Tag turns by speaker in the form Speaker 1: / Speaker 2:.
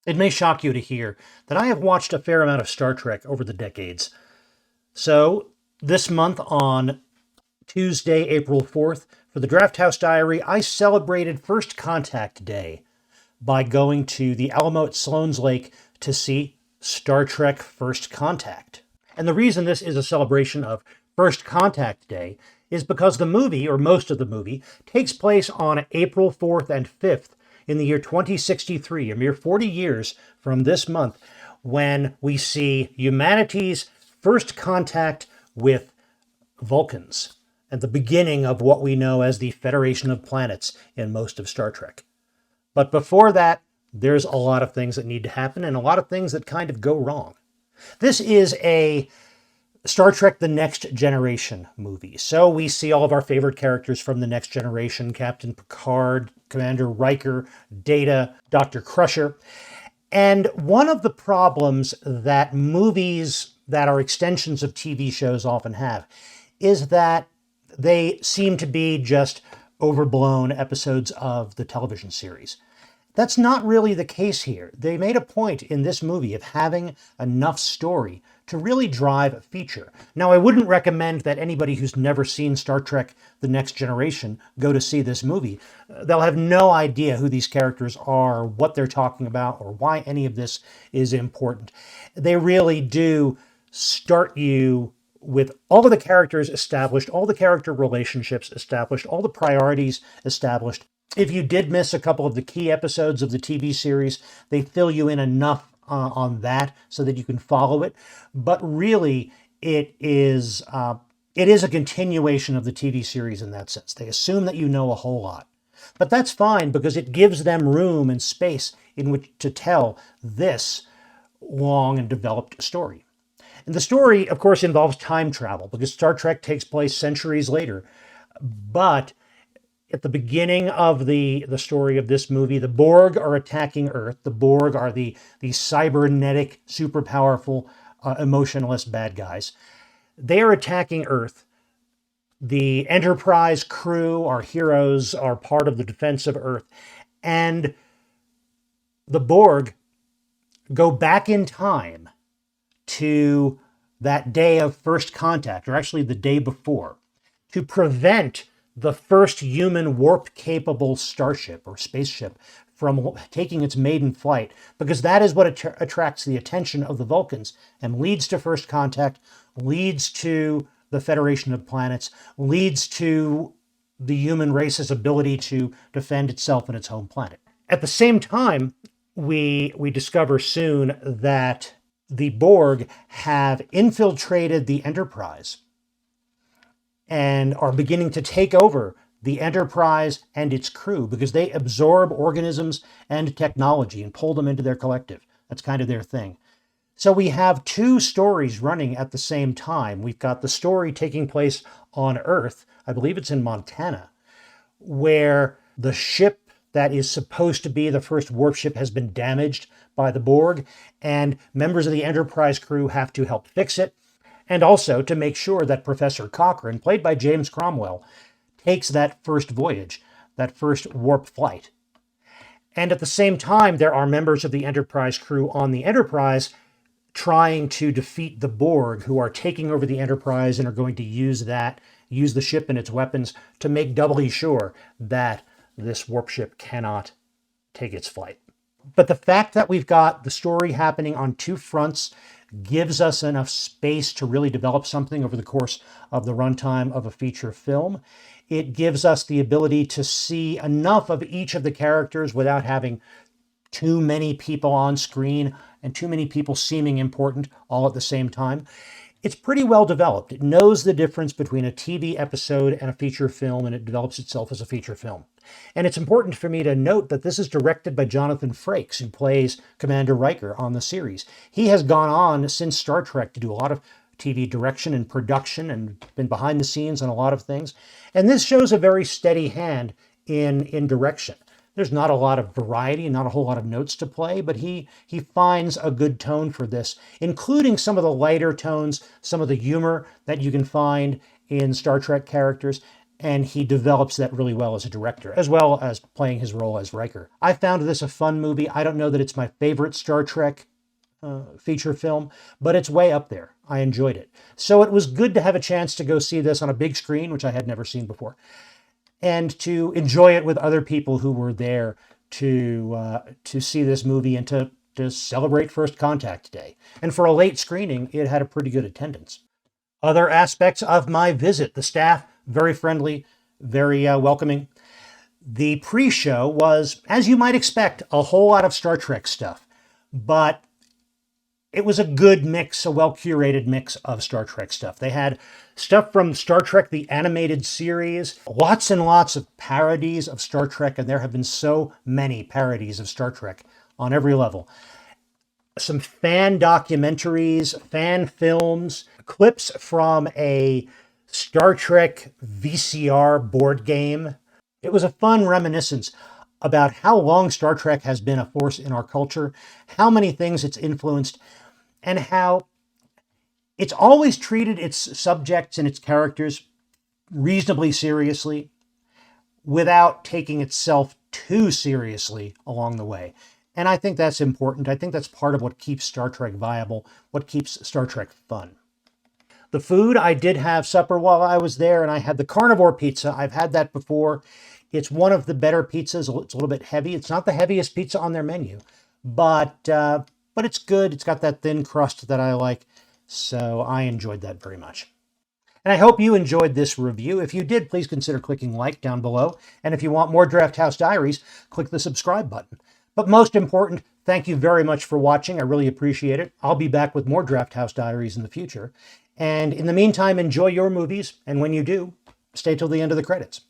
Speaker 1: It may shock you to hear that I have watched a fair amount of Star Trek over the decades. So, this month on Tuesday, April 4th, for the Drafthouse Diary, I celebrated First Contact Day by going to the Alamo at Sloan's Lake to see Star Trek First Contact. And the reason this is a celebration of First Contact Day is because the movie, or most of the movie, takes place on April 4th and 5th in the year 2063, a mere 40 years from this month, when we see humanity's first contact with Vulcans and the beginning of what we know as the Federation of Planets in most of Star Trek. But before that, there's a lot of things that need to happen and a lot of things that kind of go wrong. This is a Star Trek The Next Generation movie. So we see all of our favorite characters from The Next Generation: Captain Picard, Commander Riker, Data, Dr. Crusher. And one of the problems that movies that are extensions of TV shows often have is that they seem to be just overblown episodes of the television series. That's not really the case here. They made a point in this movie of having enough story to really drive a feature. Now, I wouldn't recommend that anybody who's never seen Star Trek The Next Generation go to see this movie. They'll have no idea who these characters are, what they're talking about, or why any of this is important. They really do start you with all of the characters established, all the character relationships established, all the priorities established. If you did miss a couple of the key episodes of the TV series, they fill you in enough on that so that you can follow it. But really, it is a continuation of the TV series in that sense. They assume that you know a whole lot. But that's fine because it gives them room and space in which to tell this long and developed story. And the story, of course, involves time travel because Star Trek takes place centuries later. But at the beginning of the story of this movie, the Borg are attacking Earth. The Borg are the cybernetic, super powerful, emotionless bad guys. They are attacking Earth. The Enterprise crew, our heroes, are part of the defense of Earth. And the Borg go back in time to that day of first contact, or actually the day before, to prevent the first human warp-capable starship or spaceship from taking its maiden flight, because that is what attracts the attention of the Vulcans and leads to first contact, leads to the Federation of Planets, leads to the human race's ability to defend itself and its home planet. At the same time, we discover soon that the Borg have infiltrated the Enterprise and are beginning to take over the Enterprise and its crew because they absorb organisms and technology and pull them into their collective. That's kind of their thing. So we have two stories running at the same time. We've got the story taking place on Earth, I believe it's in Montana, where the ship that is supposed to be the first warp ship has been damaged by the Borg, and members of the Enterprise crew have to help fix it, and also to make sure that Professor Cochrane, played by James Cromwell, takes that first voyage, that first warp flight. And at the same time, there are members of the Enterprise crew on the Enterprise trying to defeat the Borg, who are taking over the Enterprise and are going to use the ship and its weapons to make doubly sure that this warp ship cannot take its flight. But the fact that we've got the story happening on two fronts gives us enough space to really develop something over the course of the runtime of a feature film. It gives us the ability to see enough of each of the characters without having too many people on screen and too many people seeming important all at the same time. It's pretty well developed. It knows the difference between a TV episode and a feature film, and it develops itself as a feature film. And it's important for me to note that this is directed by Jonathan Frakes, who plays Commander Riker on the series. He has gone on since Star Trek to do a lot of TV direction and production and been behind the scenes on a lot of things. And this shows a very steady hand in direction. There's not a lot of variety, not a whole lot of notes to play, but he finds a good tone for this, including some of the lighter tones, some of the humor that you can find in Star Trek characters. and he develops that really well as a director, as well as playing his role as Riker. I found this a fun movie. I don't know that it's my favorite Star Trek feature film, but it's way up there. I enjoyed it. So it was good to have a chance to go see this on a big screen, which I had never seen before, and to enjoy it with other people who were there to see this movie and to celebrate First Contact Day. And for a late screening, it had a pretty good attendance. Other aspects of my visit: the staff, very friendly, very welcoming. The pre-show was, as you might expect, a whole lot of Star Trek stuff, but it was a good mix, a well-curated mix of Star Trek stuff. They had stuff from Star Trek, the animated series, lots and lots of parodies of Star Trek, and there have been so many parodies of Star Trek on every level. Some fan documentaries, fan films, clips from a Star Trek VCR board game. It was a fun reminiscence about how long Star Trek has been a force in our culture, how many things it's influenced, and how it's always treated its subjects and its characters reasonably seriously without taking itself too seriously along the way. And I think that's important. I think that's part of what keeps Star Trek viable, what keeps Star Trek fun. The food, I did have supper while I was there, and I had the Carnivore pizza. I've had that before. It's one of the better pizzas. It's a little bit heavy. It's not the heaviest pizza on their menu, but it's good. It's got that thin crust that I like, so I enjoyed that very much. And I hope you enjoyed this review. If you did, please consider clicking like down below. And if you want more Drafthouse Diaries, click the subscribe button. But most important, thank you very much for watching. I really appreciate it. I'll be back with more Drafthouse Diaries in the future. And in the meantime, enjoy your movies. And when you do, stay till the end of the credits.